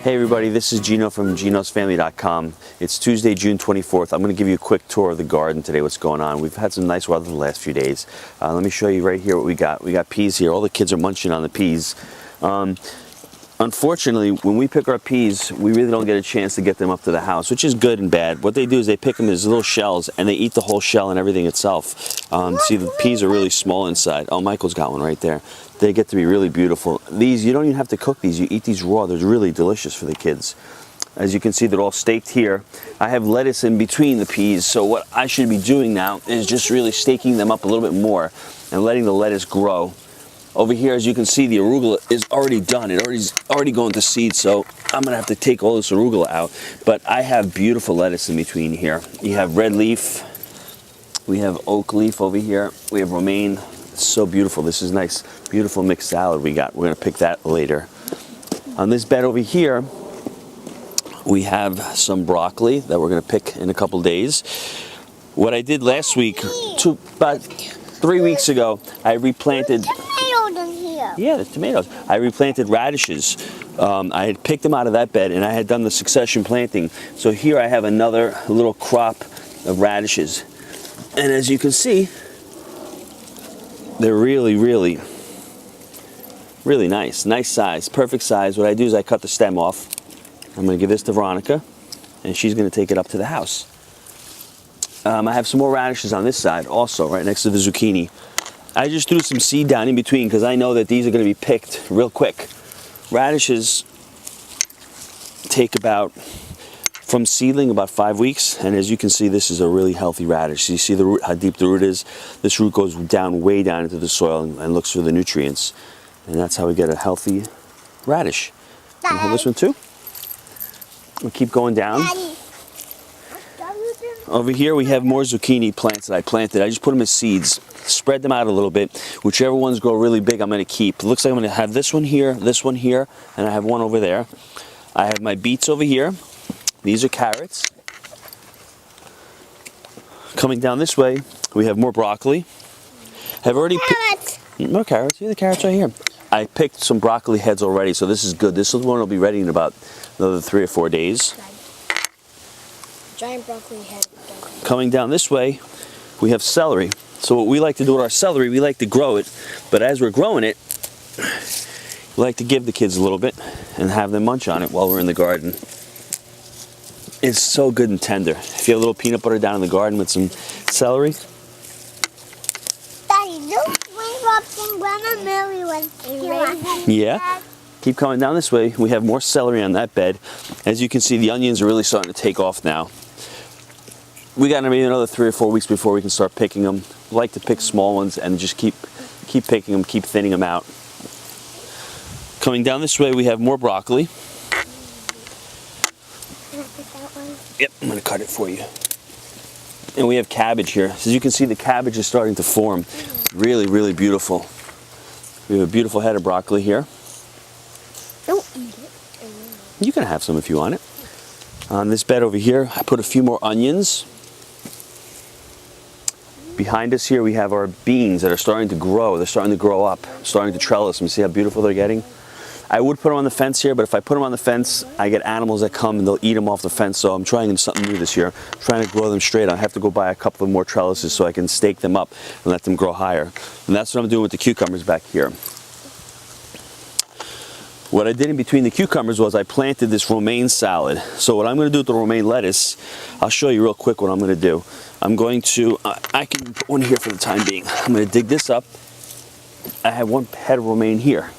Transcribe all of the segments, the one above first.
Hey everybody, this is Gino from Gino'sFamily.com. It's Tuesday, June 24th. I'm going to give you a quick tour of the garden today, what's going on. We've had some nice weather the last few days. Let me show you right here what we got. We got peas here. All the kids are munching on the peas. Unfortunately, when we pick our peas, we really don't get a chance to get them up to the house, which is good and bad. What they do is they pick them as little shells, and they eat the whole shell and everything itself. See, the peas are really small inside. Oh, Michael's got one right there. They get to be really beautiful. These, you don't even have to cook these. You eat these raw. They're really delicious for the kids. As you can see, they're all staked here. I have lettuce in between the peas, so what I should be doing now is just really staking them up a little bit more and letting the lettuce grow. Over here, as you can see, the arugula is already done. It's already going to seed, so I'm going to have to take all this arugula out. But I have beautiful lettuce in between here. You have red leaf. We have oak leaf over here. We have romaine. It's so beautiful. This is nice, beautiful mixed salad we got. We're going to pick that later. On this bed over here, we have some broccoli that we're going to pick in a couple days. What I did last week, about 3 weeks ago, I replanted... Yeah, the tomatoes. I replanted radishes. I had picked them out of that bed, and I had done the succession planting. So here I have another little crop of radishes. And as you can see, they're really, really, really nice. Nice size, perfect size. What I do is I cut the stem off. I'm going to give this to Veronica, and she's going to take it up to the house. I have some more radishes on this side also, right next to the zucchini. I just threw some seed down in between because I know that these are going to be picked real quick. Radishes take about, from seedling, about 5 weeks. And as you can see, this is a really healthy radish. You see the root, how deep the root is? This root goes down, way down into the soil and looks for the nutrients. And that's how we get a healthy radish. Can you hold this one too? We'll keep going down. Over here we have more zucchini plants that I planted. I just put them as seeds, spread them out a little bit. Whichever ones grow really big, I'm going to keep. It looks like I'm going to have this one here, and I have one over there. I have my beets over here. These are carrots. Coming down this way, we have more broccoli. I've already picked more carrots. Here, the carrots right here. I picked some broccoli heads already, so this is good. This one will be ready in about another 3 or 4 days. Giant broccoli head. Coming down this way, we have celery. So what we like to do with our celery, we like to grow it, but as we're growing it, we like to give the kids a little bit and have them munch on it while we're in the garden. It's so good and tender. If you have a little peanut butter down in the garden with some celery. Daddy, look, Grandma Mary was here. Yeah. Keep coming down this way. We have more celery on that bed. As you can see, the onions are really starting to take off now. We got maybe another 3 or 4 weeks before we can start picking them. We like to pick small ones and just keep picking them, keep thinning them out. Coming down this way, we have more broccoli. Can I pick that one? Yep, I'm going to cut it for you. And we have cabbage here. As you can see, the cabbage is starting to form. Really, really beautiful. We have a beautiful head of broccoli here. Don't eat it. You can have some if you want it. On this bed over here, I put a few more onions. Behind us here, we have our beans that are starting to grow. They're starting to grow up, starting to trellis. And see how beautiful they're getting? I would put them on the fence here, but if I put them on the fence, I get animals that come and they'll eat them off the fence. So I'm trying something new this year. I'm trying to grow them straight. I have to go buy a couple of more trellises so I can stake them up and let them grow higher. And that's what I'm doing with the cucumbers back here. What I did in between the cucumbers was I planted this romaine salad. So what I'm going to do with the romaine lettuce, I'll show you real quick what I'm going to do. I'm going to, I can put one here for the time being. I'm going to dig this up. I have one head of romaine here.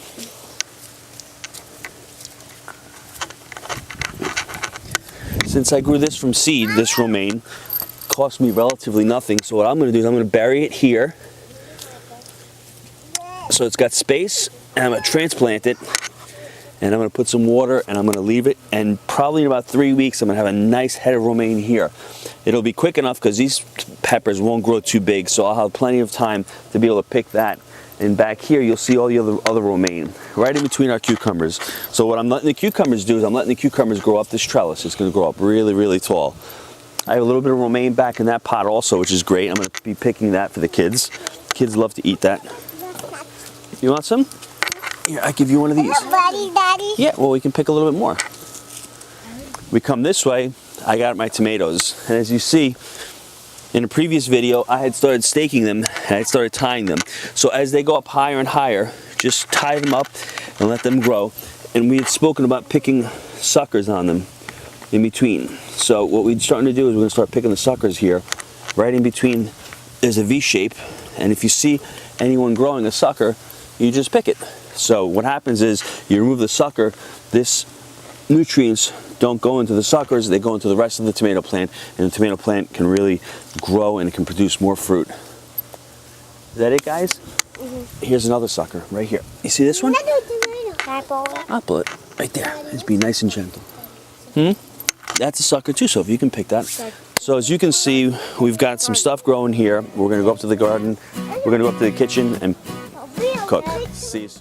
Since I grew this from seed, this romaine cost me relatively nothing. So what I'm going to do is I'm going to bury it here. So it's got space, and I'm going to transplant it. And I'm going to put some water and I'm going to leave it, and probably in about 3 weeks I'm going to have a nice head of romaine here. It'll be quick enough because these peppers won't grow too big, so I'll have plenty of time to be able to pick that. And back here you'll see all the other romaine right in between our cucumbers. So what I'm letting the cucumbers do is I'm letting the cucumbers grow up this trellis. It's going to grow up really, really tall. I have a little bit of romaine back in that pot also, which is great. I'm going to be picking that for the kids. Kids love to eat that. You want some? Here, I give you one of these. Daddy. Yeah, well, we can pick a little bit more. We come this way, I got my tomatoes. And as you see, in a previous video, I had started staking them and I had started tying them. So as they go up higher and higher, just tie them up and let them grow. And we had spoken about picking suckers on them in between. So what we're starting to do is we're gonna start picking the suckers here. Right in between, there's a V shape. And if you see anyone growing a sucker, you just pick it. So what happens is you remove the sucker, this nutrients don't go into the suckers, they go into the rest of the tomato plant, and the tomato plant can really grow and it can produce more fruit. Is that it, guys? Mm-hmm. Here's another sucker right here. You see this one? I'll pull it right there. Just be nice and gentle. That's a sucker too, so if you can pick that. So as you can see, we've got some stuff growing here. We're gonna go up to the garden. We're gonna go up to the kitchen and cook. See you soon.